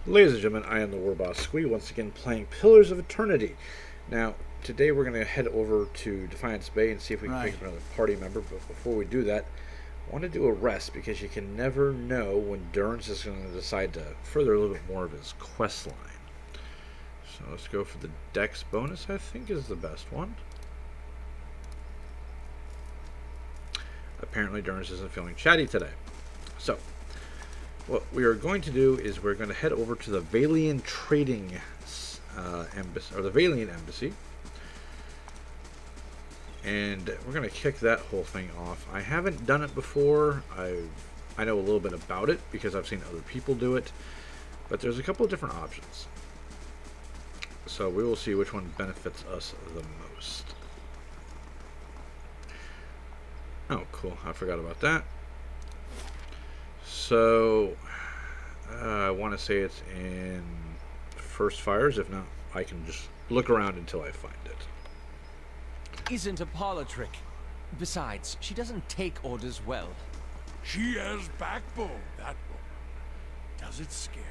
Ladies and gentlemen, I am the War Boss Squee, once again playing Pillars of Eternity. Now, today we're going to head over to Defiance Bay and see if we can pick Right. up another party member, but before we do that, I want to do a rest because you can never know when Durns is going to decide to further a little bit more of his quest line. So let's go for the Dex bonus, I think is the best one. Apparently Durns isn't feeling chatty today. So, what we are going to do is we're going to head over to the Valian Trading Embassy, or the Valian Embassy, and we're going to kick that whole thing off. I haven't done it before. I know a little bit about it because I've seen other people do it, but there's a couple of different options. So we will see which one benefits us the most. Oh, cool. I forgot about that. So, I want to say it's in First Fires. If not, I can just look around until I find it. Isn't a parlor trick. Besides, she doesn't take orders well. She has backbone, that woman. Does it scare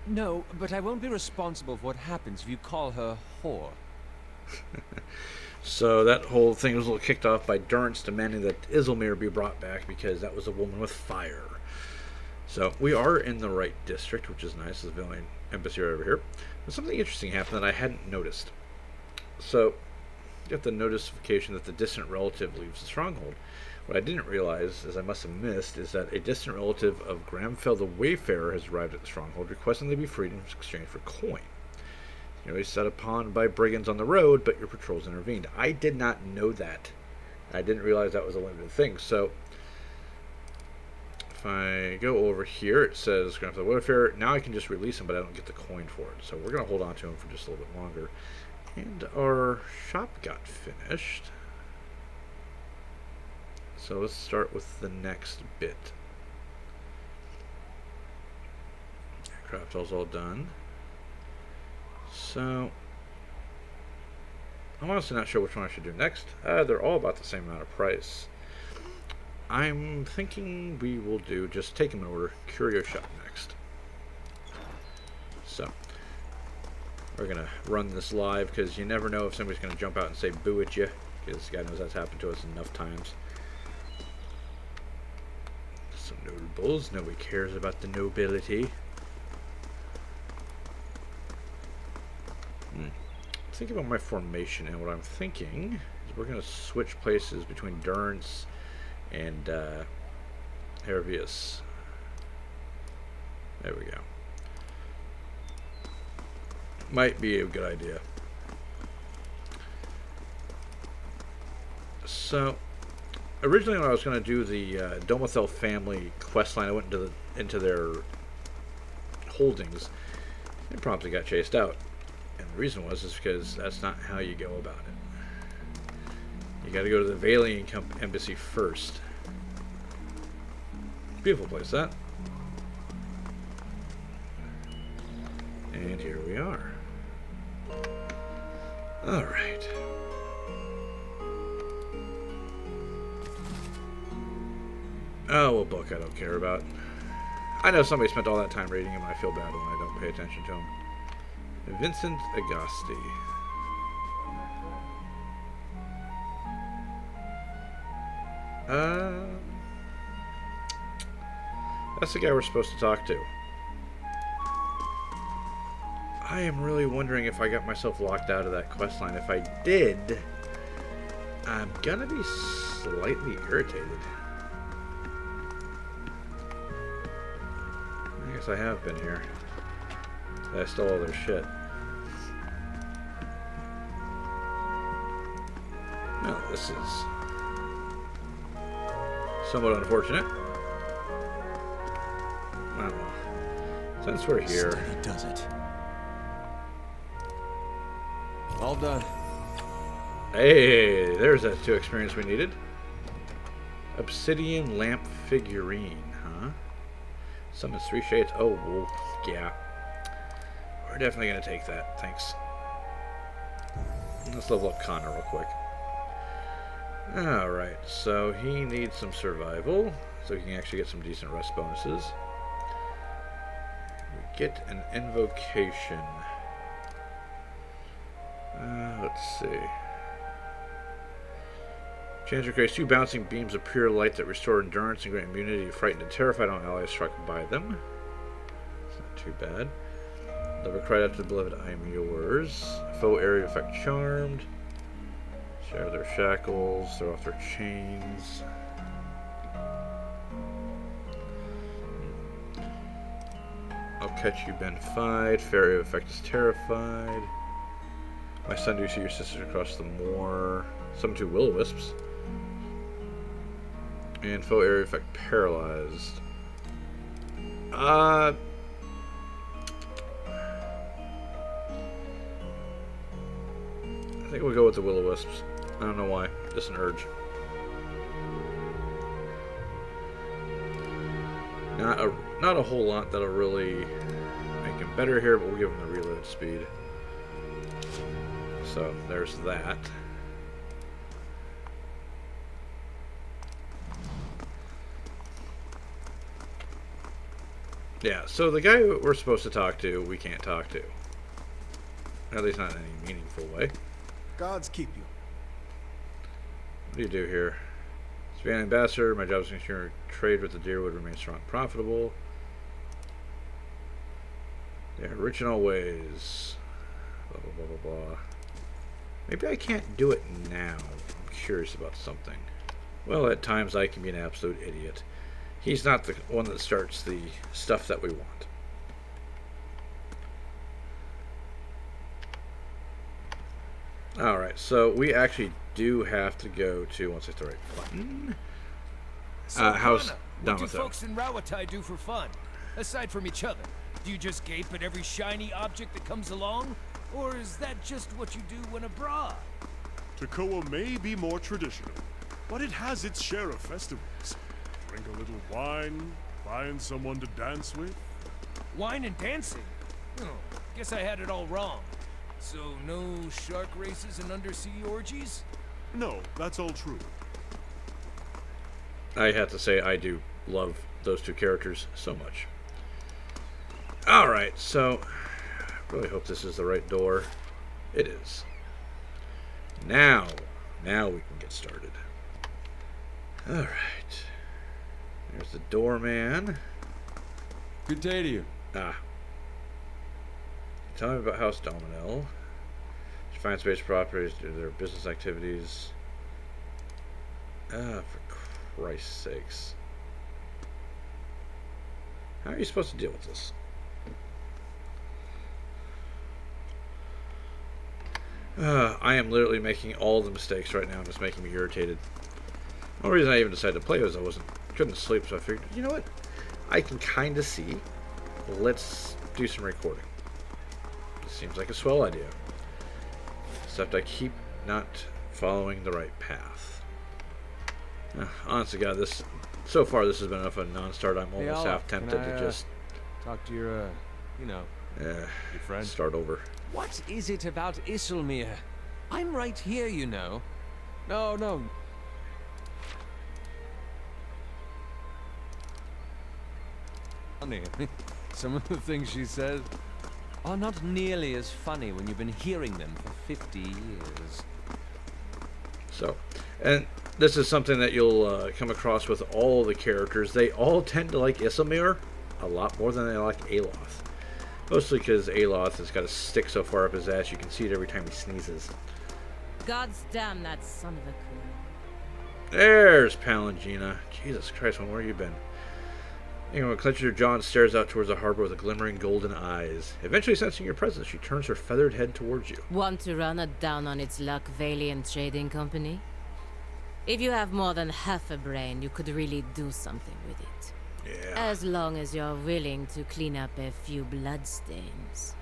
you? No, but I won't be responsible for what happens if you call her whore. So that whole thing was a little kicked off by Durrance demanding that Isilmir be brought back because that was a woman with fire. So we are in the right district, which is nice. There's a Valiant Embassy right over here. But something interesting happened that I hadn't noticed. So you get the notification that the distant relative leaves the stronghold. What I didn't realize, as I must have missed, is that a distant relative of Gramfell the Wayfarer has arrived at the stronghold, requesting they be freed in exchange for coin. You know, he's set upon by brigands on the road, but your patrols intervened. I did not know that. I didn't realize that was a limited thing. So if I go over here, it says Gramfell the Wayfarer. Now I can just release him, but I don't get the coin for it. So we're going to hold on to him for just a little bit longer. And our shop got finished. So let's start with the next bit. Craftall's all done. So I'm honestly not sure which one I should do next. They're all about the same amount of price. I'm thinking we will do, just take them in order, Curio Shop next. So we're going to run this live because you never know if somebody's going to jump out and say boo at you, because God knows that's happened to us enough times. Some notables. Nobody cares about the nobility. Think about my formation, and what I'm thinking is we're going to switch places between Durrance and Hervius. There we go. Might be a good idea. So originally when I was going to do the Domathel family questline, I went into their holdings and promptly got chased out. And the reason was because that's not how you go about it. You got to go to the Valian Embassy first. Beautiful place, that. And here we are. All right. Oh, a book I don't care about. I know somebody spent all that time reading him, and I feel bad when I don't pay attention to him. Vincent Agosti. That's the guy we're supposed to talk to. I am really wondering if I got myself locked out of that questline. If I did, I'm gonna be slightly irritated. I guess I have been here. I stole all their shit. Well, this is somewhat unfortunate. Well, since we're here, Steady does it. All done. hey, there's that 2 experience we needed. Obsidian lamp figurine, huh? Summons 3 shades. Oh, well, yeah. We're definitely going to take that. Thanks. Let's level up Connor real quick. Alright, so he needs some survival, so he can actually get some decent rest bonuses. Here we get an invocation. Let's see. Chance to create 2 bouncing beams of pure light that restore endurance and grant immunity to frightened and terrified on allies struck by them. It's not too bad. Never cried out to the beloved, I am yours. Foe area effect charmed. Share their shackles, throw off their chains. I'll catch you, Ben Fide. Fair area effect is terrified. My son, do you see your sisters across the moor? Summon 2 will-o-wisps. And foe area effect paralyzed. I think we'll go with the will-o-wisps. I don't know why. Just an urge. Not a whole lot that'll really make him better here, but we'll give him the reload speed. So there's that. Yeah, so the guy we're supposed to talk to, we can't talk to. At least not in any meaningful way. Gods keep you. What do you do here? Savannah Ambassador, my job is to ensure trade with the Deerwood remains strong and profitable. They're rich in all ways. Blah, blah, blah, blah, blah. Maybe I can't do it now. I'm curious about something. Well, at times I can be an absolute idiot. He's not the one that starts the stuff that we want. Alright, so we actually do have to go to, once I hit the right button, So, House Lana, what do Domitho. folks in Rawatai do for fun? Aside from each other, do you just gape at every shiny object that comes along? Or is that just what you do when abroad? Takoa may be more traditional, but it has its share of festivals. Drink a little wine, find someone to dance with. Wine and dancing? Oh, guess I had it all wrong. So, no shark races and undersea orgies? No, that's all true. I have to say I do love those 2 characters so much. Alright, so really hope this is the right door. It is. Now we can get started. Alright. There's the doorman. Good day to you. Tell me about House Dominel. Find space properties to their business activities. For Christ's sakes. How are you supposed to deal with this? I am literally making all the mistakes right now, and it's making me irritated. The only reason I even decided to play was I couldn't sleep, so I figured, you know what? I can kind of see. Let's do some recording. Seems like a swell idea. Except I keep not following the right path. Honest to God, so far this has been enough of a non-start. I'm almost half tempted to just talk to your, your friend. Start over. What is it about Isilmir? I'm right here, you know. No. Funny. Some of the things she says Are not nearly as funny when you've been hearing them for 50 years. So, and this is something that you'll come across with all the characters. They all tend to like Isilmir a lot more than they like Aloth. Mostly because Aloth has got a stick so far up his ass you can see it every time he sneezes. God's damn that son of a coon. There's Palangina. Jesus Christ, where have you been? Ingrid clenches her jaw and stares out towards the harbor with glimmering golden eyes. Eventually sensing your presence, she turns her feathered head towards you. Want to run it down on its luck, Valiant Trading Company? If you have more than half a brain, you could really do something with it. Yeah. As long as you're willing to clean up a few bloodstains.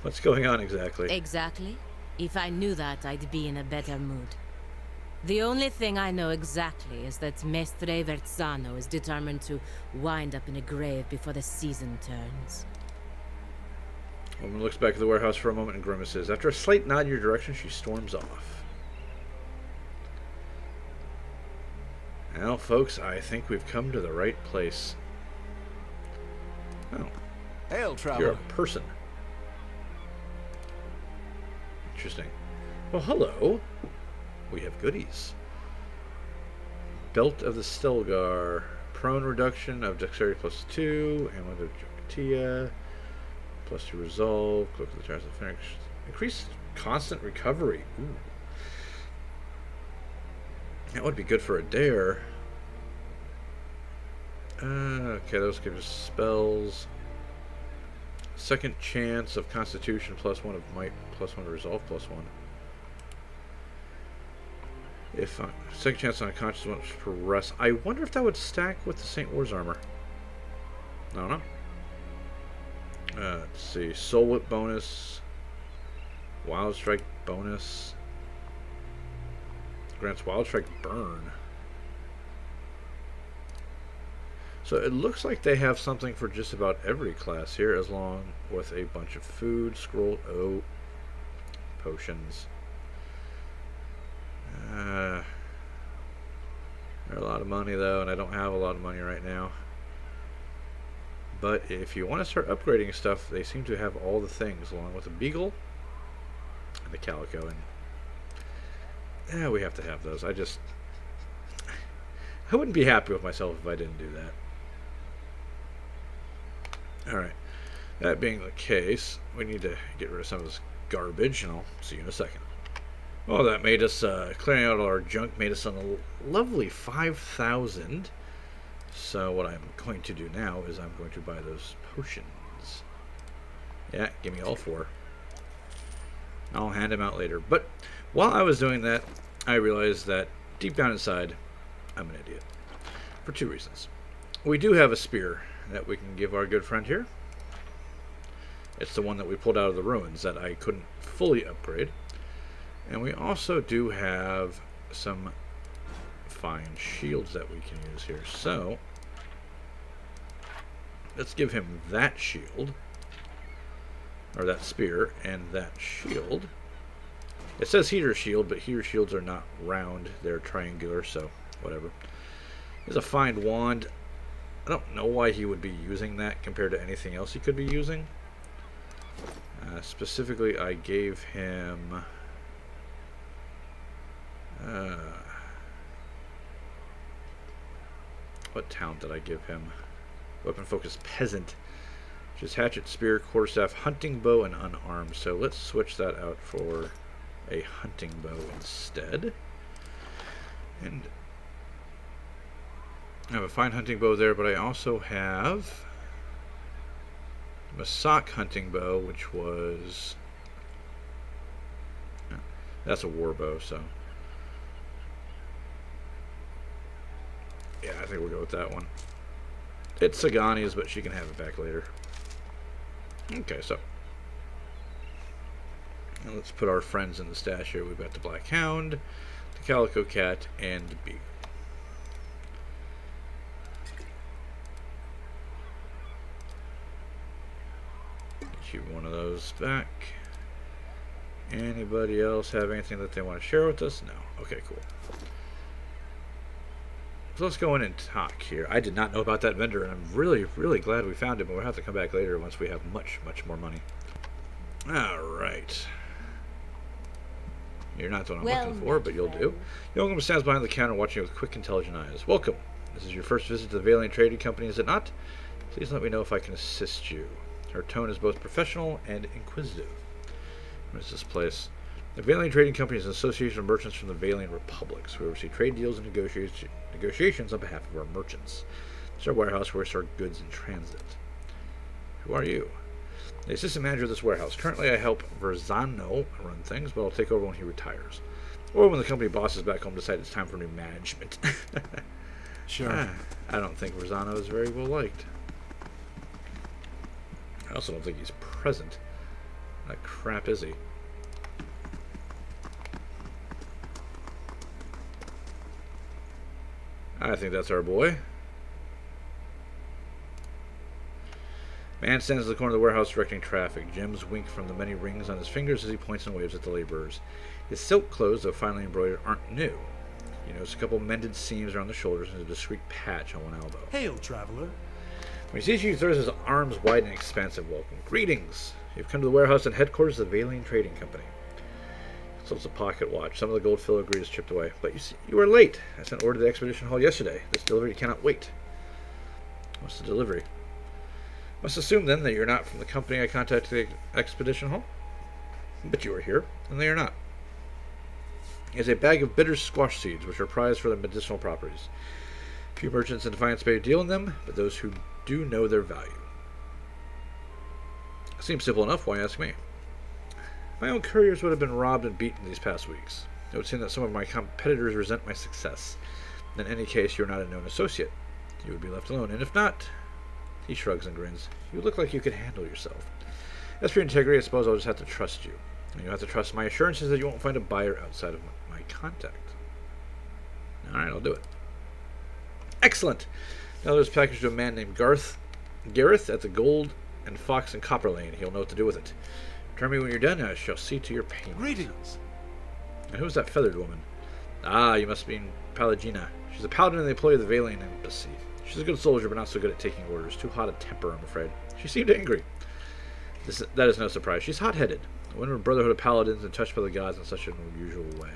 What's going on exactly? Exactly. If I knew that, I'd be in a better mood. The only thing I know exactly is that Mestre Verzano is determined to wind up in a grave before the season turns. Woman looks back at the warehouse for a moment and grimaces. After a slight nod in your direction, she storms off. Well, folks, I think we've come to the right place. Oh, Hail, you're traveler. a person. Interesting. Well, hello. We have goodies. Belt of the Stilgar. Prone reduction of dexterity +2. Amulet of Jokatia. +2 resolve. Cloak of the Trials of Phoenix. Increased constant recovery. Ooh. That would be good for a dare. Okay, those give us spells. Second chance of Constitution +1 of Might +1 of Resolve +1. If second chance on a conscious one for rest. I wonder if that would stack with the St. Wars armor. I don't know. Let's see. Soul Whip bonus. Wild Strike bonus. Grants Wild Strike burn. So it looks like they have something for just about every class here, as long with a bunch of food, scroll, potions. They're a lot of money though, and I don't have a lot of money right now. But if you want to start upgrading stuff, they seem to have all the things, along with the beagle and the calico. And yeah, we have to have those. I wouldn't be happy with myself if I didn't do that. Alright, that being the case, we need to get rid of some of this garbage, and I'll see you in a second. Well, that made us, clearing out all our junk made us on a lovely 5,000. So what I'm going to do now is I'm going to buy those potions. Yeah, give me all 4. I'll hand them out later. But while I was doing that, I realized that deep down inside, I'm an idiot. For 2 reasons. We do have a spear that we can give our good friend here. It's the one that we pulled out of the ruins that I couldn't fully upgrade. And we also do have some fine shields that we can use here. So let's give him that shield, or that spear, and that shield. It says heater shield, but heater shields are not round, they're triangular, so whatever. There's a fine wand. I don't know why he would be using that compared to anything else he could be using. Specifically, I gave him what talent did I give him? Weapon focus peasant, which is hatchet, spear, quarterstaff, hunting bow, and unarmed. So let's switch that out for a hunting bow instead. And I have a fine hunting bow there, but I also have Masak hunting bow, which was, that's a war bow, so yeah, I think we'll go with that one. It's Sagania's, but she can have it back later. Okay, so now let's put our friends in the stash here. We've got the Black Hound, the Calico Cat, and the Beagle. Get you one of those back. Anybody else have anything that they want to share with us? No. Okay, cool. So let's go in and talk here. I did not know about that vendor, and I'm really, really glad we found him. But we'll have to come back later once we have much, much more money. Alright. You're not the one I'm looking for, but you'll do. Youngum stands behind the counter watching with quick, intelligent eyes. Welcome. This is your first visit to the Vailian Trading Company, is it not? Please let me know if I can assist you. Her tone is both professional and inquisitive. What is this place? The Vailian Trading Company is an association of merchants from the Vailian Republics. We oversee trade deals and negotiations on behalf of our merchants. It's our warehouse where we store goods in transit. Who are you? The assistant manager of this warehouse. Currently, I help Verzano run things, but I'll take over when he retires. Or when the company bosses back home decide it's time for new management. Sure. I don't think Verzano is very well liked. I also don't think he's present. That crap is he? I think that's our boy. Man stands at the corner of the warehouse directing traffic. Gems wink from the many rings on his fingers as he points and waves at the laborers. His silk clothes, though finely embroidered, aren't new. You notice a couple mended seams around the shoulders and a discreet patch on one elbow. Hail, traveler. When he sees you, he throws his arms wide in expansive welcome. Greetings! You've come to the warehouse and headquarters of the Vailian Trading Company. So it's a pocket watch. Some of the gold filigree is chipped away. But you are late. I sent order to the expedition hall yesterday. This delivery cannot wait. What's the delivery? Must assume then that you're not from the company I contacted the expedition hall. But you are here, and they are not. It is a bag of bitter squash seeds, which are prized for their medicinal properties. Few merchants in Defiance Bay deal in them, but those who do know their value. Seems simple enough, why ask me? My own couriers would have been robbed and beaten these past weeks. It would seem that some of my competitors resent my success. In any case, you're not a known associate. You would be left alone, and if not... He shrugs and grins. You look like you could handle yourself. As for your integrity, I suppose I'll just have to trust you. And you'll have to trust my assurances that you won't find a buyer outside of my contact. Alright, I'll do it. Excellent! Now there's a package to a man named Gareth at the Gold and Fox and Copper Lane. He'll know what to do with it. Return me when you're done, and I shall see to your payment. Greetings. And who's that feathered woman? Ah, you must mean Palagina. She's a paladin in the employ of the Vailian Embassy. She's a good soldier, but not so good at taking orders. Too hot a temper, I'm afraid. She seemed angry. That is no surprise. She's hot-headed. A woman of Brotherhood of Paladins and touched by the gods in such an unusual way.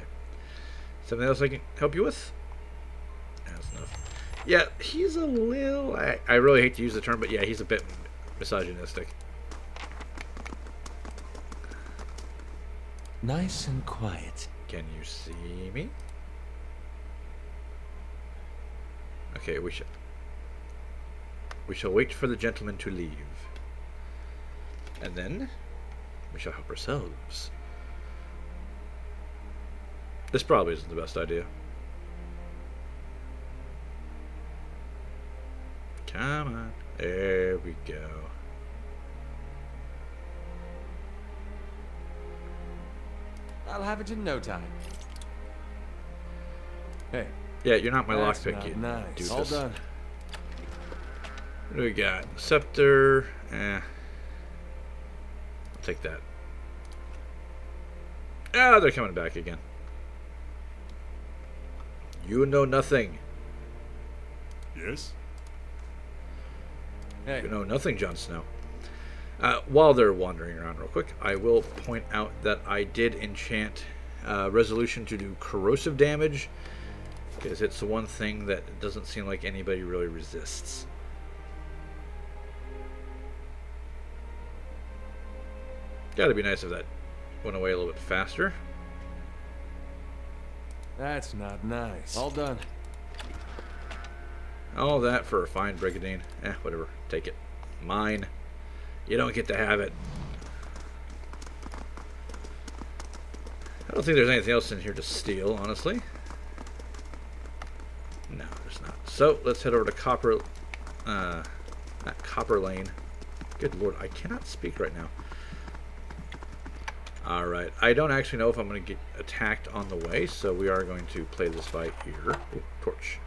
Something else I can help you with? That's enough. Yeah, he's a little... I really hate to use the term, but yeah, he's a bit misogynistic. Nice and quiet. Can you see me? Okay, we shall wait for the gentleman to leave. And then we shall help ourselves. This probably isn't the best idea. Come on. There we go. I'll have it in no time. Hey. Yeah, you're not my That's lockpick. not You nice. do All this. done. What do we got? Scepter. I'll take that. Ah, they're coming back again. You know nothing. Yes? Hey. You know nothing, Jon Snow. While they're wandering around real quick, I will point out that I did enchant Resolution to do corrosive damage, because it's the one thing that it doesn't seem like anybody really resists. Gotta be nice if that went away a little bit faster. That's not nice. All done. All that for a fine Brigadine. Whatever. Take it. Mine. You don't get to have it. I don't think there's anything else in here to steal, honestly. No, there's not. So, let's head over to Copper Lane. Good lord, I cannot speak right now. Alright, I don't actually know if I'm going to get attacked on the way, so we are going to play this by ear. Ooh, torch.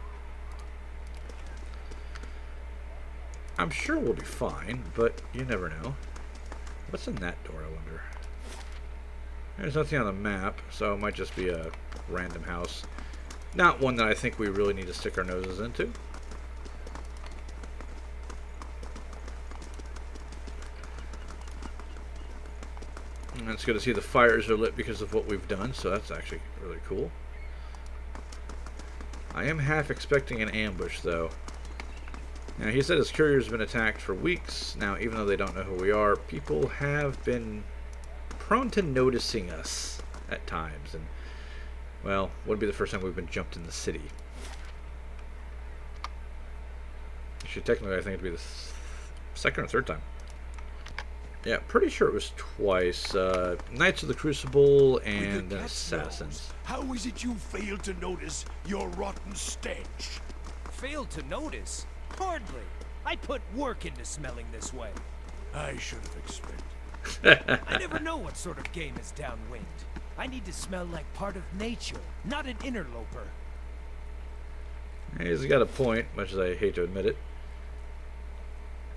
I'm sure we'll be fine, but you never know. What's in that door, I wonder? There's nothing on the map, so it might just be a random house. Not one that I think we really need to stick our noses into. And it's good to see the fires are lit because of what we've done, so that's actually really cool. I am half expecting an ambush, though. Now, he said his couriers have been attacked for weeks. Now, even though they don't know who we are, people have been prone to noticing us at times. And, well, wouldn't be the first time we've been jumped in the city. Actually, technically, I think it'd be the second or third time. Yeah, pretty sure it was twice. Knights of the Crucible and then Assassins. How is it you failed to notice your rotten stench? Failed to notice? Hardly. I put work into smelling this way. I should have expected. I never know what sort of game is downwind. I need to smell like part of nature, not an interloper. He's got a point, much as I hate to admit it.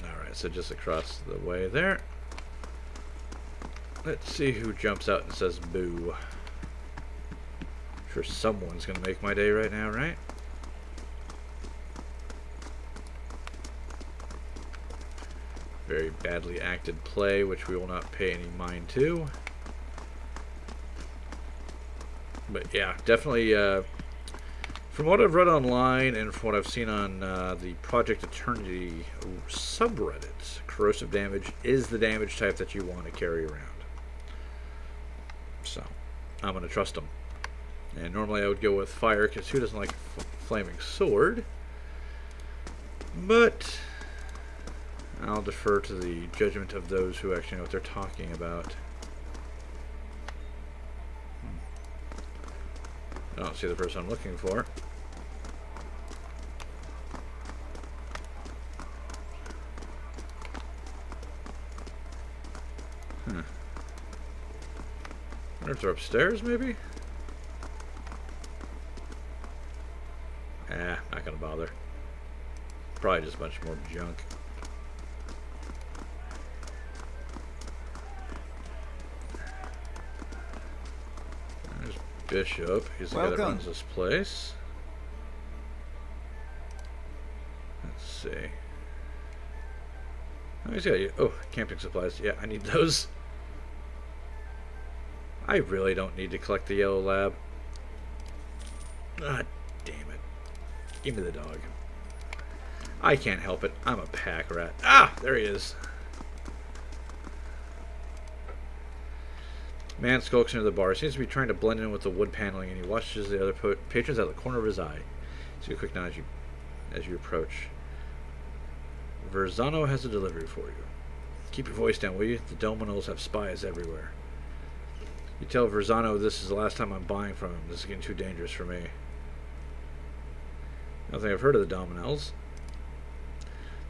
Alright, so just across the way there. Let's see who jumps out and says boo. Sure, someone's gonna make my day right now, right? Very badly acted play, which we will not pay any mind to. But yeah, definitely, from what I've read online and from what I've seen on the Project Eternity subreddit, corrosive damage is the damage type that you want to carry around. So, I'm going to trust them. And normally I would go with fire, because who doesn't like a flaming sword? But I'll defer to the judgment of those who actually know what they're talking about. I don't see the person I'm looking for. Huh. I wonder if they're upstairs, maybe? Not gonna bother. Probably just a bunch more junk. There's Bishop. He's the guy that runs this place. Let's see. Oh, he's got you. Oh, camping supplies. Yeah, I need those. I really don't need to collect the yellow lab. Ah, damn it. Give me the dog. I can't help it. I'm a pack rat. Ah, there he is. Man skulks into the bar. Seems to be trying to blend in with the wood paneling, and he watches the other patrons out of the corner of his eye. See a quick nod as you approach. Verzano has a delivery for you. Keep your voice down, will you? The Dominoes have spies everywhere. You tell Verzano this is the last time I'm buying from him. This is getting too dangerous for me. I don't think I've heard of the Dominoes.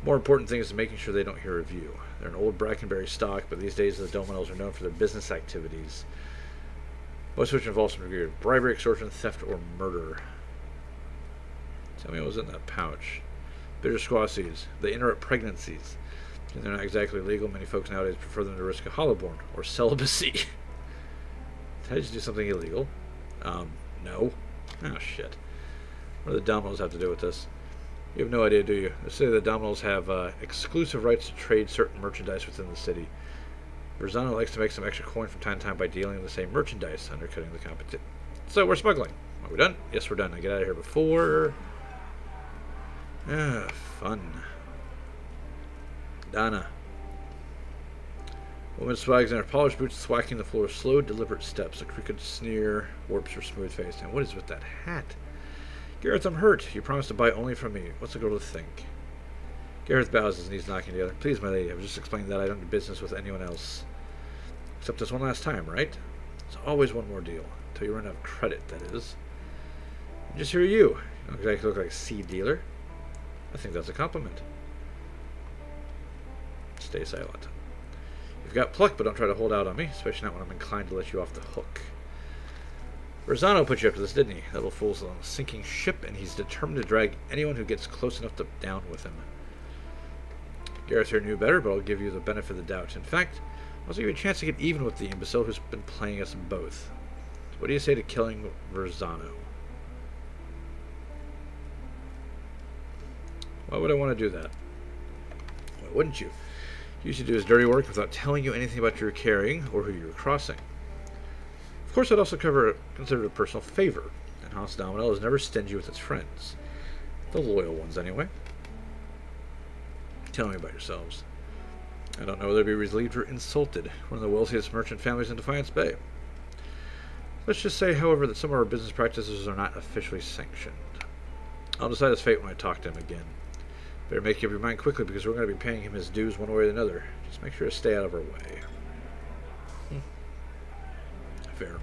More important thing is making sure they don't hear of you. They're an old Brackenberry stock, but these days the Dominoes are known for their business activities, most of which involve some degree of bribery, extortion, theft, or murder. Tell me what was in that pouch. Bitter squaw seeds. They interrupt pregnancies. And they're not exactly legal. Many folks nowadays prefer them to risk a hollowborn or celibacy. Did I just do something illegal? No. Oh, shit. What do the Dominoes have to do with this? You have no idea, do you? They say the Dominoes have exclusive rights to trade certain merchandise within the city. Verzano likes to make some extra coin from time to time by dealing in the same merchandise, undercutting the competition. So we're smuggling. Are we done? Yes, we're done. I get out of here before... fun. Donna. Woman swags in her polished boots, swacking the floor with slow, deliberate steps. A crooked sneer warps her smooth face. And what is with that hat? Gareth, I'm hurt. You promised to buy only from me. What's the girl to think? Gareth bows, his knees knocking together. Please, my lady, I was just explaining that I don't do business with anyone else. Except this one last time, right? It's always one more deal. Until you run out of credit, that is. And just hear you. You don't exactly look like a seed dealer. I think that's a compliment. Stay silent. You've got pluck, but don't try to hold out on me, especially not when I'm inclined to let you off the hook. Verzano put you up to this, didn't he? That little fool's on a sinking ship, and he's determined to drag anyone who gets close enough to down with him. Gareth here knew better, but I'll give you the benefit of the doubt. In fact, I'll also give you a chance to get even with the imbecile who's been playing us both. What do you say to killing Verzano? Why would I want to do that? Why wouldn't you? You should do his dirty work without telling you anything about your carrying or who you're crossing. Of course, I'd also consider it a personal favor, and House Domino is never stingy with its friends. The loyal ones, anyway. Tell me about yourselves. I don't know whether to be relieved or insulted. One of the wealthiest merchant families in Defiance Bay. Let's just say, however, that some of our business practices are not officially sanctioned. I'll decide his fate when I talk to him again. Better make up your mind quickly, because we're going to be paying him his dues one way or another. Just make sure to stay out of our way. Fair.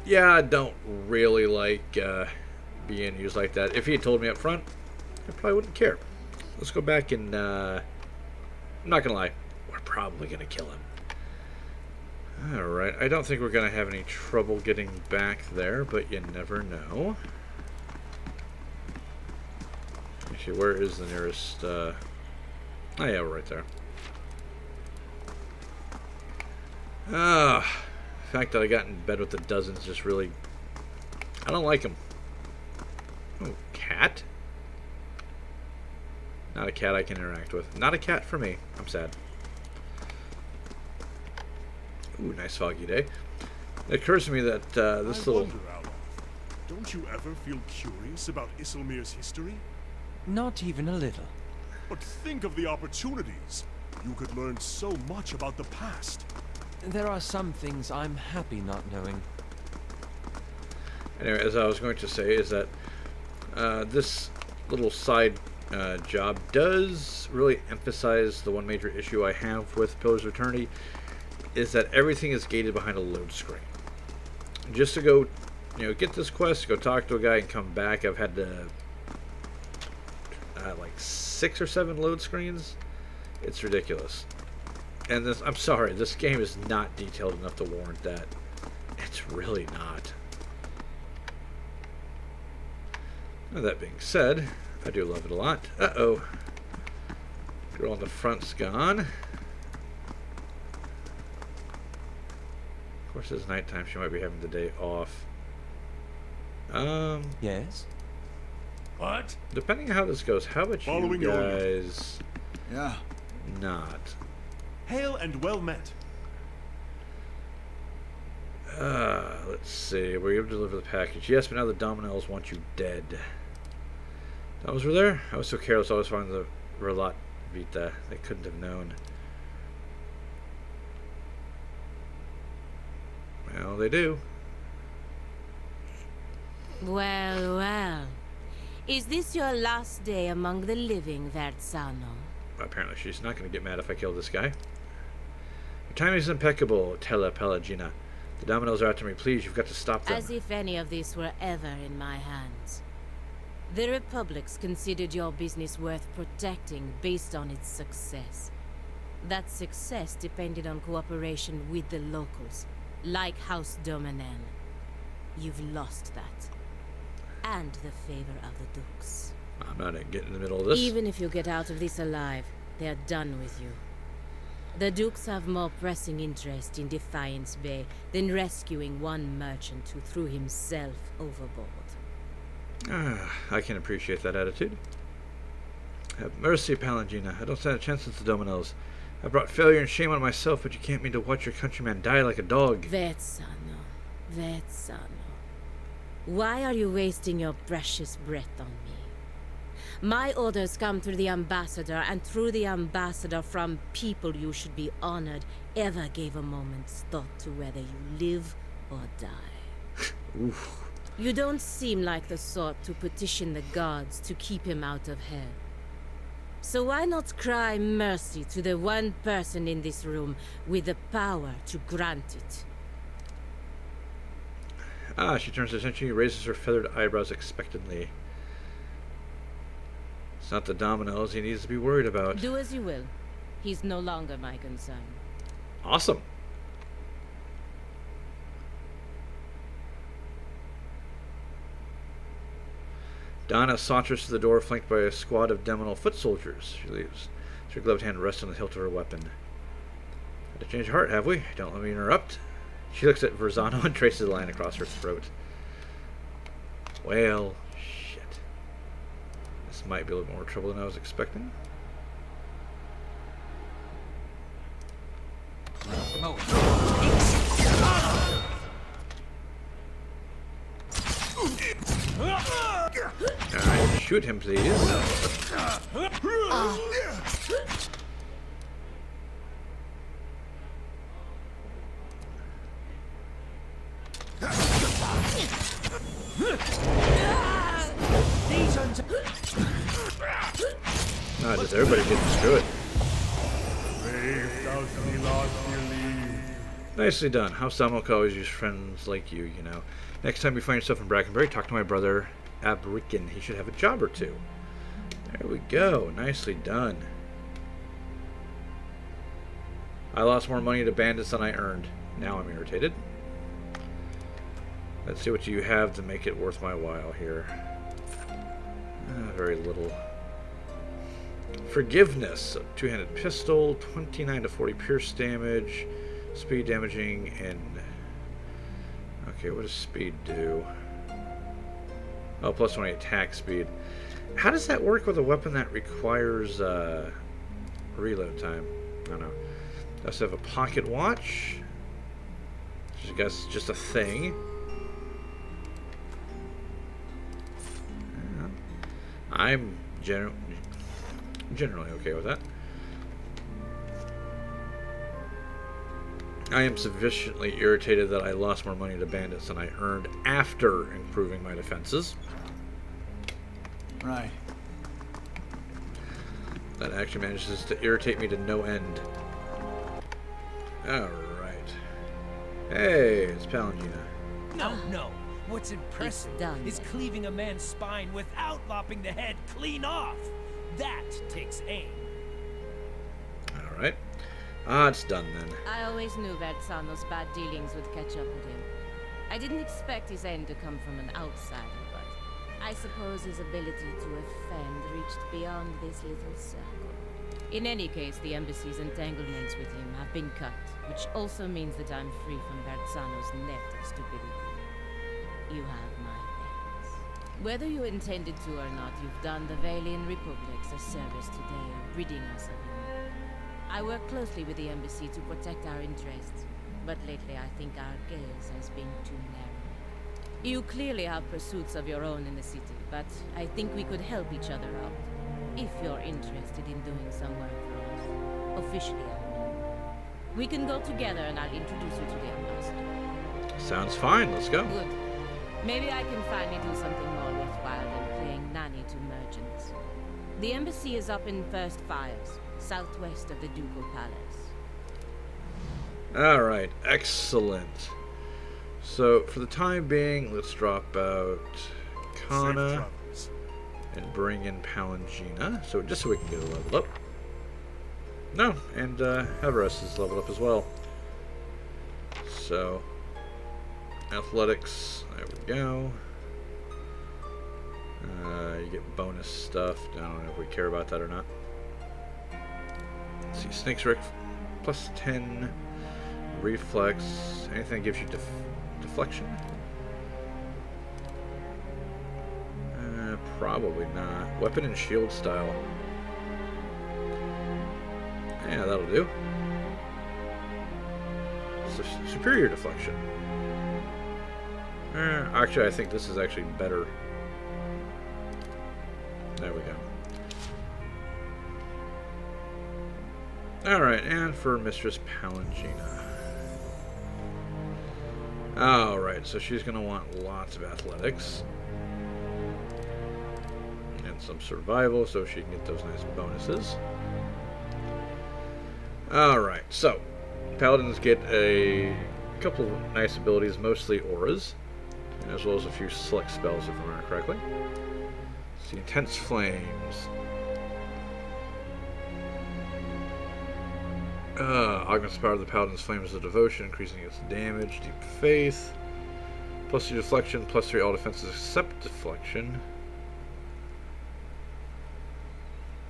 Yeah, I don't really like being used like that. If he had told me up front, I probably wouldn't care. Let's go back and... I'm not going to lie. We're probably going to kill him. Alright, I don't think we're going to have any trouble getting back there, but you never know. Actually, where is the nearest... Oh yeah, we're right there. fact that I got in bed with the dozens just really... I don't like them. Oh, cat? Not a cat I can interact with. Not a cat for me. I'm sad. Ooh, nice foggy day. It occurs to me that this I little... wonder, Alof, don't you ever feel curious about Isilmir's history? Not even a little. But think of the opportunities. You could learn so much about the past. There are some things I'm happy not knowing. Anyway, as I was going to say, is that this little side job does really emphasize the one major issue I have with Pillars of Eternity, is that everything is gated behind a load screen. Just to go, get this quest, go talk to a guy and come back, I've had to, like 6 or 7 load screens. It's ridiculous. And this, I'm sorry, this game is not detailed enough to warrant that. It's really not. Now, that being said, I do love it a lot. Uh-oh. Girl on the front's gone. Of course, it's nighttime. She might be having the day off. Yes? What? Depending on how this goes, how about Following you your guys Yeah. not? Hail and well met. Let's see. Were you able to deliver the package? Yes, but now the Dominoes want you dead. Dominoes were there? I was so careless. I always found the Relat Vita. They couldn't have known. Well, they do. Well, well. Is this your last day among the living, Vertzano? Apparently, she's not going to get mad if I kill this guy. Your timing is impeccable, Tella Pelagina. The Dominoes are after me. Please, you've got to stop them. As if any of this were ever in my hands. The Republics considered your business worth protecting based on its success. That success depended on cooperation with the locals, like House Domanen. You've lost that. And the favor of the Dukes. I'm not going to get in the middle of this. Even if you get out of this alive, they are done with you. The Dukes have more pressing interest in Defiance Bay than rescuing one merchant who threw himself overboard. I can appreciate that attitude. Have mercy, Palangina. I don't stand a chance with the Dominoes. I brought failure and shame on myself, but you can't mean to watch your countryman die like a dog. Vertzano, Vertzano. Why are you wasting your precious breath on me? My orders come through the ambassador, and through the ambassador from people you should be honored ever gave a moment's thought to whether you live or die. Oof. You don't seem like the sort to petition the gods to keep him out of hell. So why not cry mercy to the one person in this room with the power to grant it? Ah, she turns her attention, raises her feathered eyebrows expectantly. It's not the Dominoes he needs to be worried about. Do as you will. He's no longer my concern. Awesome. Donna saunters to the door, flanked by a squad of Demonal foot soldiers. She leaves. Her gloved hand rests on the hilt of her weapon. Had to change heart, have we? Don't let me interrupt. She looks at Verzano and traces a line across her throat. Well, shit. This might be a little more trouble than I was expecting. Alright, shoot him, please. Ah, does everybody get destroyed? Nicely done. House Domino could always use friends like you, you know. Next time you find yourself in Brackenbury, talk to my brother, Abrikin. He should have a job or two. There we go. Nicely done. I lost more money to bandits than I earned. Now I'm irritated. Let's see what you have to make it worth my while here. Very little. Forgiveness. A two-handed pistol, 29 to 40 pierce damage, speed damaging, and Okay, what does speed do? Oh, plus 20 attack speed. How does that work with a weapon that requires reload time? I don't know. I also have a pocket watch. Which I guess is just a thing. I'm generally okay with that. I am sufficiently irritated that I lost more money to bandits than I earned after improving my defenses. Right. That actually manages to irritate me to no end. Alright. Hey, it's Palangina. No. What's impressive done, is then. cleaving a man's spine without lopping the head clean off. That takes aim. Alright. Ah, it's done then. I always knew Vertzano's bad dealings would catch up with him. I didn't expect his end to come from an outsider, but I suppose his ability to offend reached beyond this little circle. In any case, the embassy's entanglements with him have been cut, which also means that I'm free from Vertzano's net of stupidity. You have my thanks. Whether you intended to or not, you've done the Valian Republics a service today, ridding us of him. I work closely with the embassy to protect our interests, but lately I think our gaze has been too narrow. You clearly have pursuits of your own in the city, but I think we could help each other out. If you're interested in doing some work for us. Officially, I mean. We can go together and I'll introduce you to the ambassador. Sounds fine. Let's go. Good. Maybe I can finally do something more worthwhile than playing nanny to merchants. The embassy is up in First Fires, southwest of the Ducal Palace. Alright, excellent. So, for the time being, let's drop out Safe Kana travels. and bring in Palangina. So, just so we can get her leveled up. No, and Everest is leveled up as well. So, athletics, there we go. You get bonus stuff. I don't know if we care about that or not. Let's see, Snake's Rick, plus 10, reflex, anything that gives you deflection? Probably not. Weapon and shield style. Yeah, that'll do. Superior deflection. Actually, I think this is actually better. There we go. Alright, and for Mistress Palangina. Alright, so she's going to want lots of athletics. And some survival, so she can get those nice bonuses. Alright, so Paladins get a couple of nice abilities, mostly auras, as well as a few select spells, if I remember correctly. Let's see, Intense Flames. Augments the power of the Paladin's Flames of Devotion, increasing its damage. Deep Faith. Plus 2 deflection, plus 3 all defenses except deflection.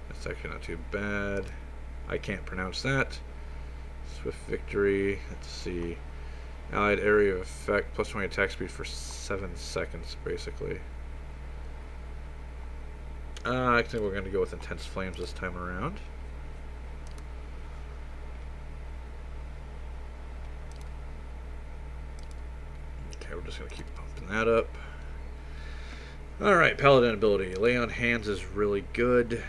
That's actually not too bad. I can't pronounce that. Swift Victory. Let's see. Allied area of effect, plus 20 attack speed for 7 seconds, basically. I think we're going to go with Intense Flames this time around. Okay, we're just going to keep pumping that up. Alright, Paladin ability. Lay on Hands is really good.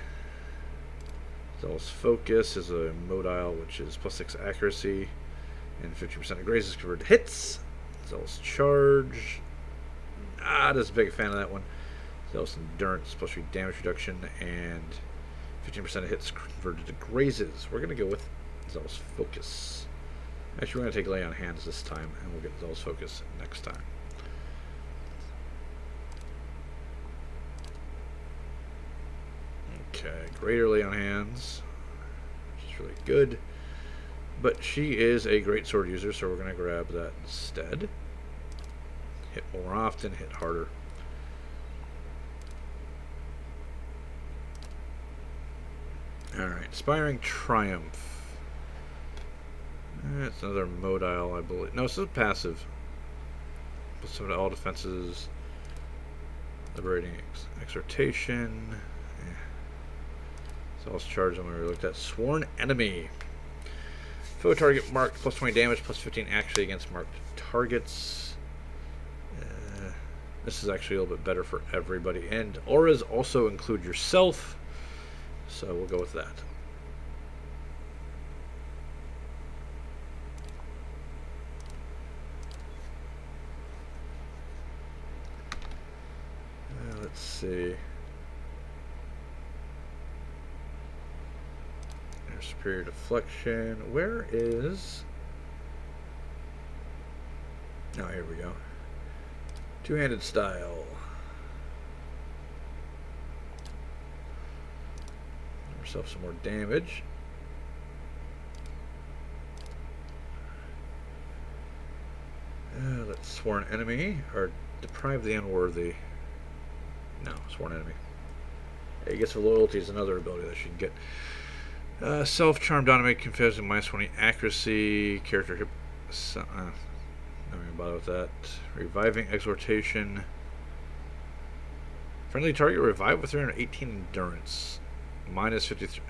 Zealous Focus is a mobile, which is plus 6 accuracy. And 50% of grazes converted to hits. Zealous Charge. Not as big a fan of that one. Zealous Endurance, plus 3 damage reduction, and 15% of hits converted to grazes. We're going to go with Zealous Focus. Actually, we're going to take Lay on Hands this time, and we'll get Zealous Focus next time. Okay, Greater Lay on Hands, which is really good. But she is a great sword user, so we're going to grab that instead. Hit more often, hit harder. Alright, Inspiring Triumph. That's another modile, I believe. No, this is passive. +7 to all defenses. Liberating exhortation. So let's charge them when we looked at sworn enemy. Foe target marked +20 damage, +15 actually against marked targets. This is actually a little bit better for everybody. And auras also include yourself. So we'll go with that. Let's see. There's superior deflection. Where is... Oh, here we go. Two-handed style. Give ourselves some more damage. Let's sworn enemy or deprive the unworthy. No, sworn enemy. I guess loyalty is another ability that she can get. Self-charm dominate confusing -20 accuracy. Character hip. Not even bother with that. Reviving exhortation. Friendly target revived with 318 endurance. -50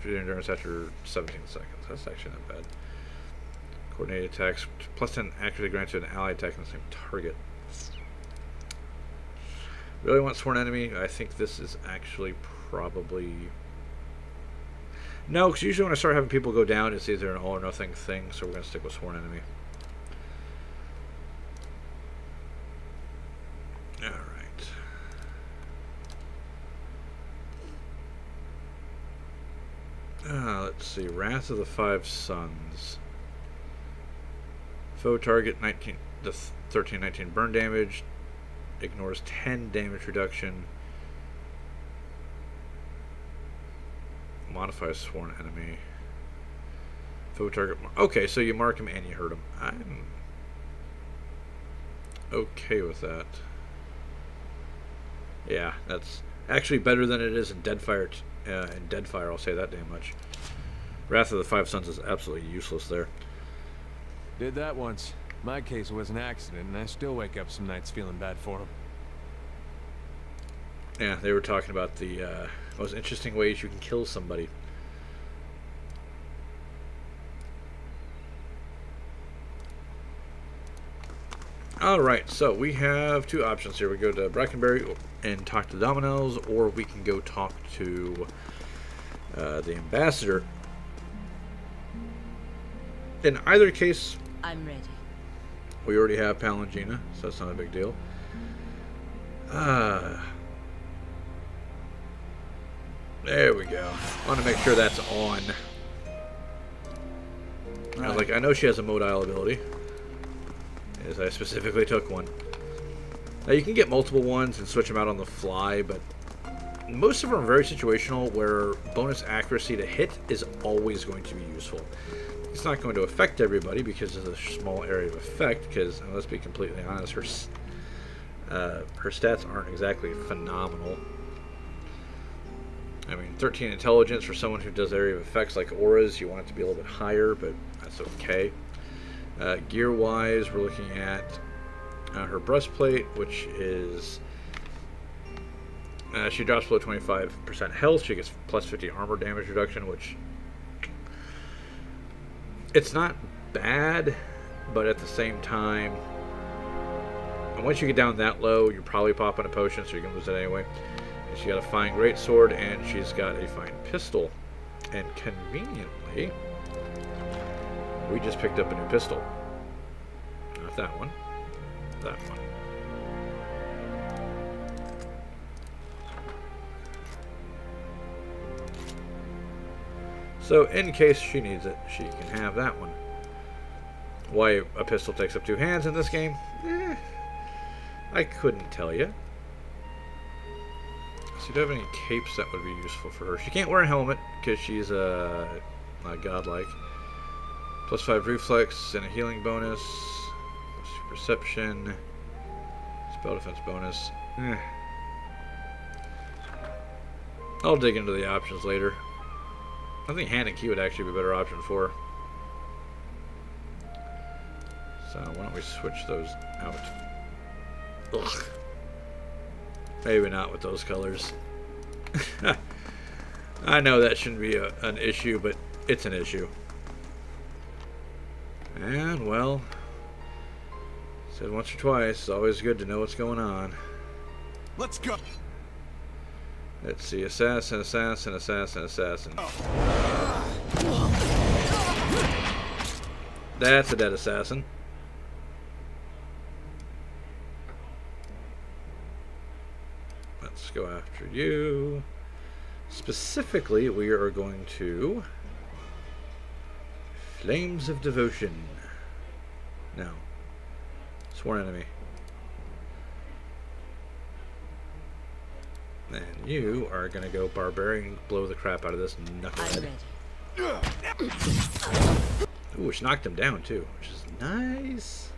endurance after 17 seconds. That's actually not bad. Coordinated attacks. +10 accuracy granted to an ally attacking the same target. Really want sworn enemy? I think this is actually probably... No, because usually when I start having people go down, it's either an all or nothing thing, so we're going to stick with sworn enemy. Alright. Let's see. Wrath of the Five Suns. Foe target 13-19 burn damage. Ignores 10 damage reduction. Modifies sworn enemy. Foe target. Okay, so you mark him and you hurt him. I'm okay with that. Yeah, that's actually better than it is in Deadfire. In Deadfire, I'll say that damn much. Wrath of the Five Suns is absolutely useless there. Did that once. My case was an accident, and I still wake up some nights feeling bad for him. Yeah, they were talking about the most interesting ways you can kill somebody. Alright, so we have two options here. We go to Brackenbury and talk to Dominoes, or we can go talk to the Ambassador. In either case, I'm ready. we already have Palangina, so that's not a big deal. There we go. I want to make sure that's on. I know she has a mobile ability, as I specifically took one. Now you can get multiple ones and switch them out on the fly, but most of them are very situational, where bonus accuracy to hit is always going to be useful. It's not going to affect everybody because of the small area of effect, because, let's be completely honest, her stats aren't exactly phenomenal. I mean, 13 intelligence for someone who does area of effects like auras, you want it to be a little bit higher, but that's okay. Gear-wise, we're looking at her breastplate, which is... she drops below 25% health. She gets plus 50 armor damage reduction, which... it's not bad, but at the same time... and once you get down that low, you're probably popping a potion, so you can lose it anyway. And she's got a fine greatsword, and she's got a fine pistol. And conveniently... we just picked up a new pistol. Not that one. That one. So, in case she needs it, she can have that one. Why a pistol takes up two hands in this game? I couldn't tell you. So, do you have any capes that would be useful for her? She can't wear a helmet because she's godlike. +5 reflex and a healing bonus. Perception. Spell defense bonus. I'll dig into the options later. I think hand and key would actually be a better option for her. So why don't we switch those out. Ugh. Maybe not with those colors. I know that shouldn't be an issue, but it's an issue. And, well, said once or twice, it's always good to know what's going on. Let's go. Let's see, assassin, assassin, assassin, assassin. That's a dead assassin. Let's go after you. Specifically, we are going to Flames of Devotion. No. Sworn enemy. And you are going to go Barbarian, blow the crap out of this knucklehead. Ooh, which knocked him down too, which is nice.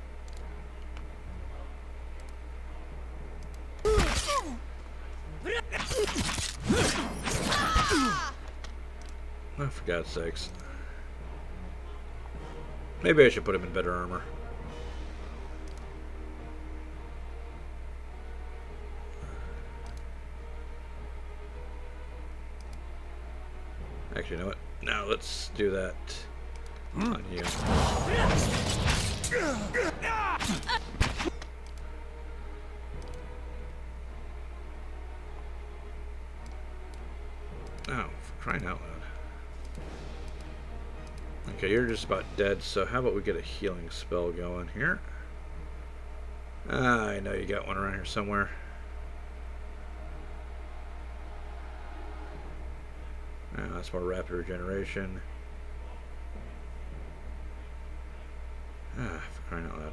Oh, for God's sakes. Maybe I should put him in better armor. Actually, you know what? Now let's do that on you. Oh, for crying out loud. Okay, you're just about dead, so how about we get a healing spell going here? I know you got one around here somewhere. That's more rapid regeneration. For crying out loud.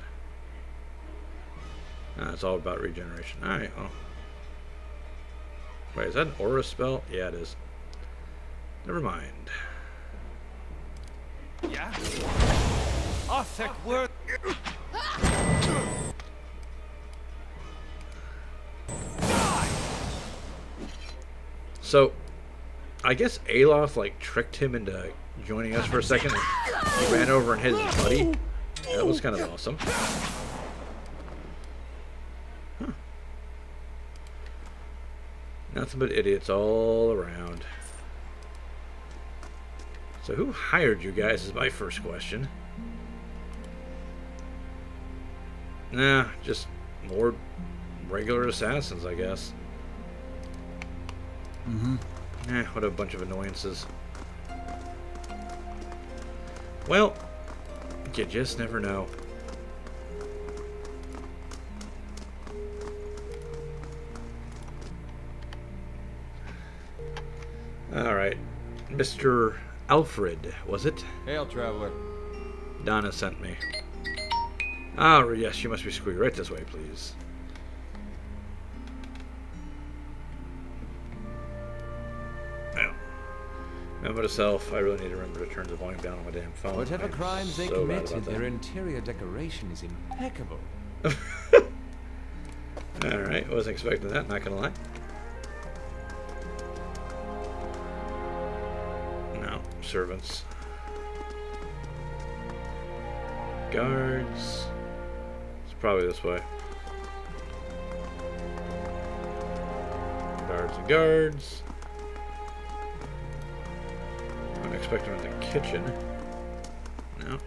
It's all about regeneration. Alright, well. Wait, is that an aura spell? Yeah, it is. Never mind. Yeah? Arthek word. So, I guess Aloth like tricked him into joining us for a second. He ran over and hit his buddy. That was kind of awesome. Huh. Nothing but idiots all around. So who hired you guys is my first question. Nah, just more regular assassins, I guess. What a bunch of annoyances. Well, you just never know. Alright. Mr. Alfred, was it? Hail, traveler. Donna sent me. Ah, yes, you must be Squee. Right this way, please. Well, remember to self, I really need to remember to turn the volume down on my damn phone. Whatever I'm crimes they so bad committed, about that. their interior decoration is impeccable. Alright, wasn't expecting that, not gonna lie. No, servants. Guards. It's probably this way. Guards and guards. I'm expecting them in the kitchen. No.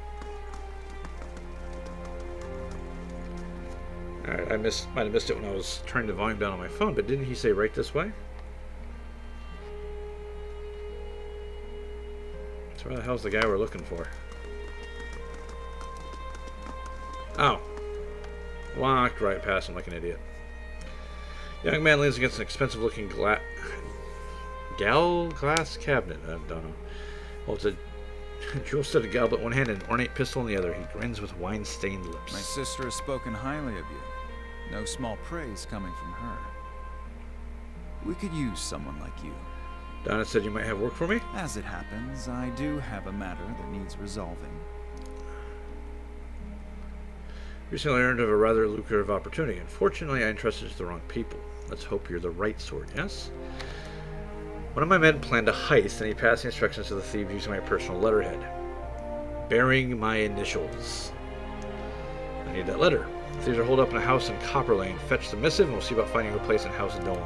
Alright, I might have missed it when I was turning the volume down on my phone, but didn't he say right this way? So where the hell's the guy we're looking for? Oh. Walked right past him like an idiot. Young man leans against an expensive looking glass cabinet. I don't know. Well, it's a jewel-studded goblet in one hand and an ornate pistol in the other. He grins with wine-stained lips. My sister has spoken highly of you. No small praise coming from her. We could use someone like you. Donna said you might have work for me? As it happens, I do have a matter that needs resolving. Recently learned of a rather lucrative opportunity. Unfortunately, I entrusted it to the wrong people. Let's hope you're the right sort, yes? One of my men planned a heist, and he passed the instructions to the thieves using my personal letterhead, bearing my initials. I need that letter. These are holed up in a house in Copper Lane. Fetch the missive and we'll see about finding a place in House Dolan.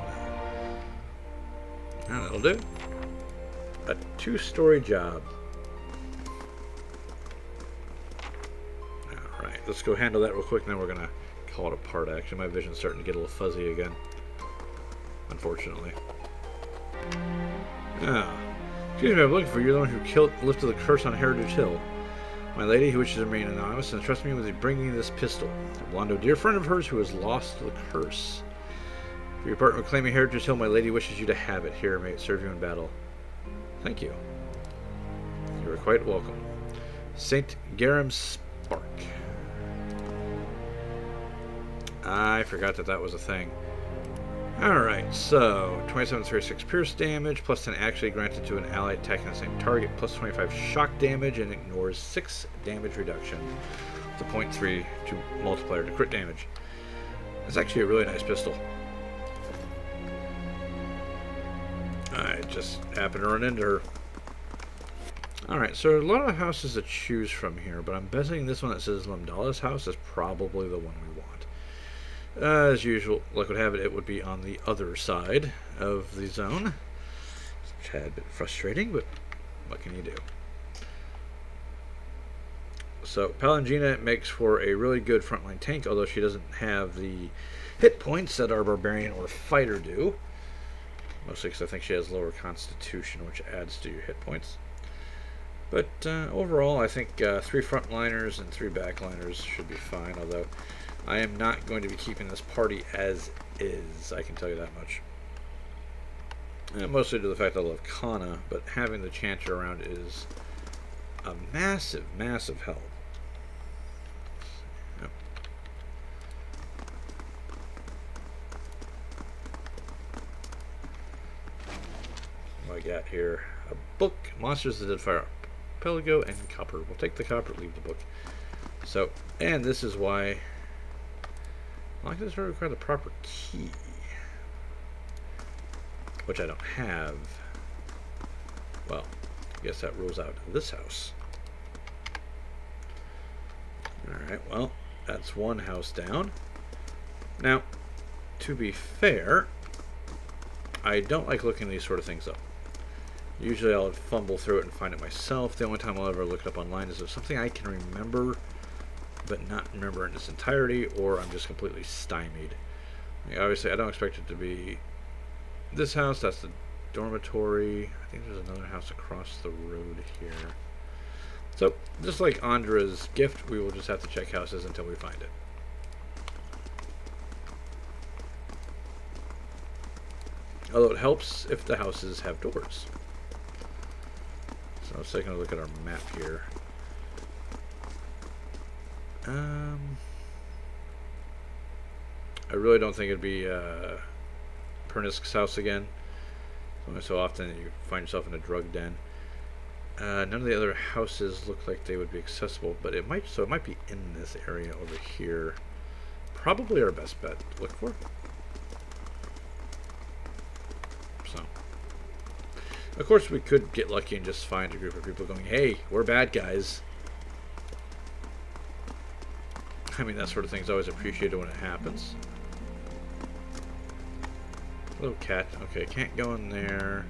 And that'll do. A 2-story job. Alright, let's go handle that real quick and then we're going to call it apart. Actually, my vision's starting to get a little fuzzy again. Unfortunately. Ah. Excuse me, I'm looking for you. You're the one who lifted the curse on Heritage Hill. My lady, who wishes to remain anonymous, and entrusted me with bringing this pistol. A blonde, dear friend of hers who has lost the curse. For your partner claiming Heritage Hill, my lady wishes you to have it. Here, may it serve you in battle. Thank you. You are quite welcome. St. Garam Spark. I forgot that was a thing. Alright, so 27-36 pierce damage, plus 10 actually granted to an ally attacking the same target, plus 25 shock damage, and ignores 6 damage reduction. It's a 0.3 to multiplier to crit damage. It's actually a really nice pistol. I just happened to run into her. Alright, so there are a lot of houses to choose from here, but I'm betting this one that says Lamdala's house is probably the one we want. As usual, luck would have it, it would be on the other side of the zone. It's a tad bit frustrating, but what can you do? So, Palangina makes for a really good frontline tank, although she doesn't have the hit points that our Barbarian or Fighter do. Mostly because I think she has lower constitution, which adds to your hit points. But overall, I think 3 frontliners and 3 backliners should be fine, although I am not going to be keeping this party as is, I can tell you that much. Mostly to the fact I love Kana, but having the Chanter around is a massive, massive help. Yep. What do I got here? A book, Monsters of the Dead Fire Archipelago, and copper. We'll take the copper, leave the book. So, and this is why I like this to require the proper key, which I don't have. Well, I guess that rules out this house. Alright, well, that's one house down. Now, to be fair, I don't like looking these sort of things up. Usually I'll fumble through it and find it myself. The only time I'll ever look it up online is if something I can remember but not remember in its entirety, or I'm just completely stymied. I mean, obviously, I don't expect it to be this house. That's the dormitory. I think there's another house across the road here. So, just like Andra's gift, we will just have to check houses until we find it. Although it helps if the houses have doors. So let's take a look at our map here. I really don't think it'd be Pernisk's house again. Only so often you find yourself in a drug den. None of the other houses look like they would be accessible, but it might. So it might be in this area over here. Probably our best bet to look for. So, of course, we could get lucky and just find a group of people going, "Hey, we're bad guys." I mean, that sort of thing's always appreciated when it happens. Hello, cat. Okay, can't go in there.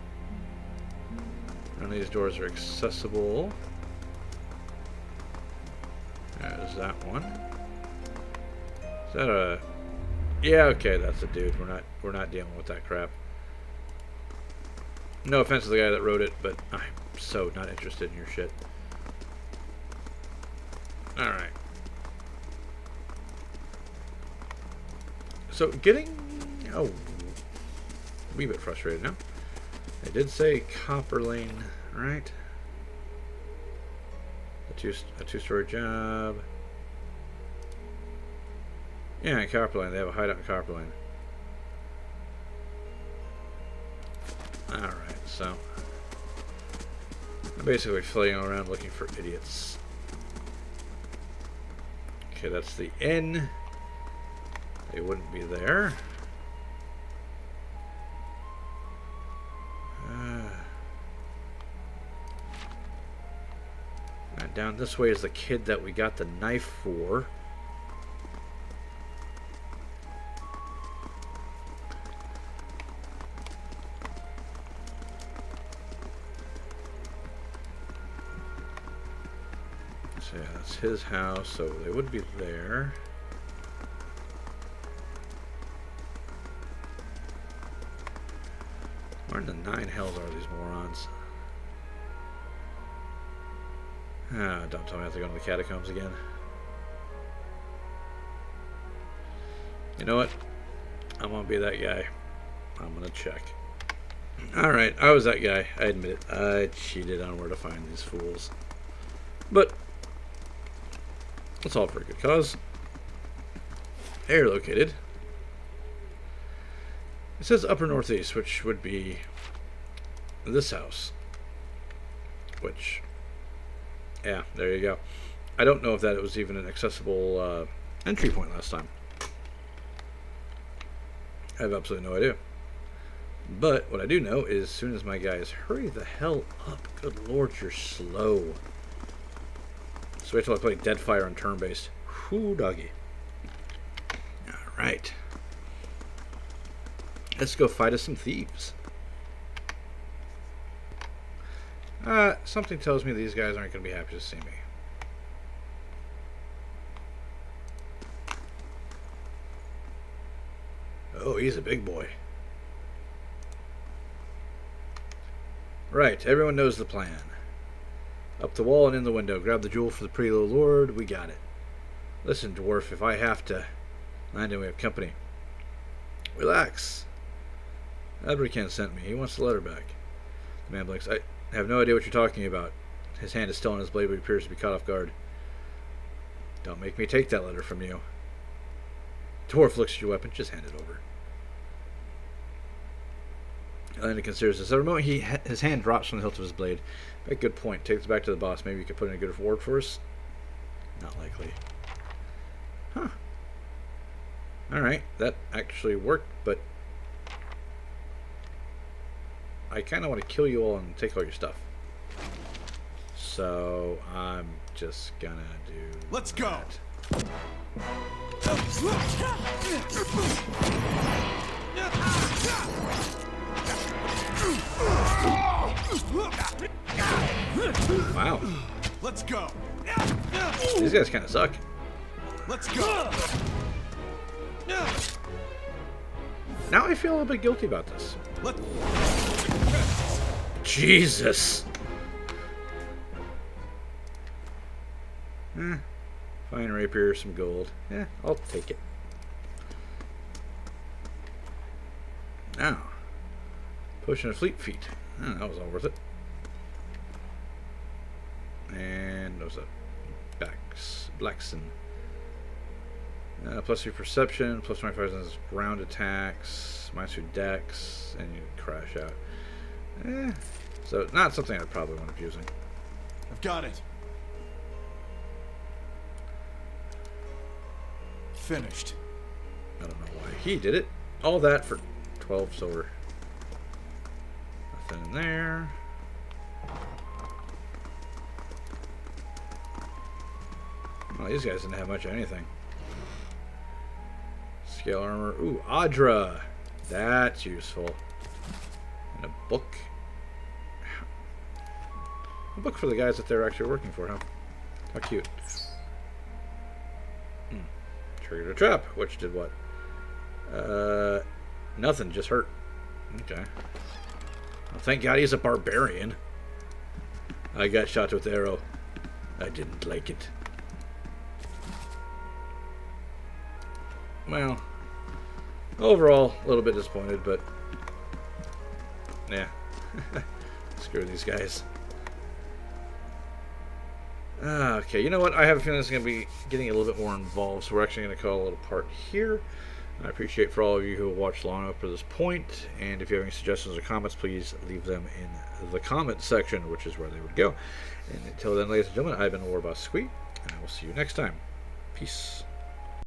None of these doors are accessible. There's that one. Is that a... Yeah, okay, that's a dude. We're not dealing with that crap. No offense to the guy that wrote it, but I'm so not interested in your shit. Alright. So, getting... Oh, a wee bit frustrated now. I did say Copper Lane, right? A two-story job. Yeah, in Copper Lane. They have a hideout in Copper Lane. Alright, so... I'm basically flailing around looking for idiots. Okay, that's the inn. They wouldn't be there. Down this way is the kid that we got the knife for. So yeah, that's his house, so they would be there. Where in the nine hells are these morons? Ah, don't tell me I have to go into the catacombs again. You know what? I'm gonna be that guy. I'm gonna check. Alright, I was that guy. I admit it. I cheated on where to find these fools. But it's all for a good cause. Area located. It says upper northeast, which would be this house. Which, yeah, there you go. I don't know if that was even an accessible entry point last time. I have absolutely no idea. But what I do know is as soon as my guys hurry the hell up. Good lord, you're slow. So wait till I play Deadfire on turn-based. Whoo, doggy. Alright. Let's go fight us some thieves. Something tells me these guys aren't going to be happy to see me. Oh, he's a big boy. Right, everyone knows the plan. Up the wall and in the window. Grab the jewel for the pretty little lord. We got it. Listen, dwarf, if I have to land and we have company. Relax. Adrican sent me. He wants the letter back. The man blinks. I have no idea what you're talking about. His hand is still on his blade, but he appears to be caught off guard. Don't make me take that letter from you. Dwarf looks at your weapon. Just hand it over. Elena considers this. At the moment, his hand drops from the hilt of his blade. A good point. Takes it back to the boss. Maybe you could put in a good reward for us? Not likely. Huh. Alright. That actually worked, but I kind of want to kill you all and take all your stuff. So I'm just gonna do. Let's go. Wow. Let's go. These guys kind of suck. Let's go. Now I feel a little bit guilty about this. Let Jesus. Fine rapier, some gold. I'll take it. Now, pushing a fleet feet. That was all worth it. And what was that? Blackson. Plus 3 perception, plus 25% ground attacks, minus 2 dex, and you crash out. So not something I'd probably want to be using. I've got it. Finished. I don't know why he did it. All that for 12 silver. Nothing in there. Well, these guys didn't have much of anything. Scale armor. Ooh, Adra. That's useful. And a book. A book for the guys that they're actually working for, huh? How cute. Triggered a trap. Which did what? Nothing. Just hurt. Okay. Well, thank God he's a barbarian. I got shot with arrow. I didn't like it. Well, overall, a little bit disappointed, but yeah. Screw these guys. Okay, you know what? I have a feeling this is going to be getting a little bit more involved, so we're actually going to call it a part here. I appreciate for all of you who have watched long up to this point, and if you have any suggestions or comments, please leave them in the comment section, which is where they would go. And until then, ladies and gentlemen, I've been Warboss Squee, and I will see you next time. Peace.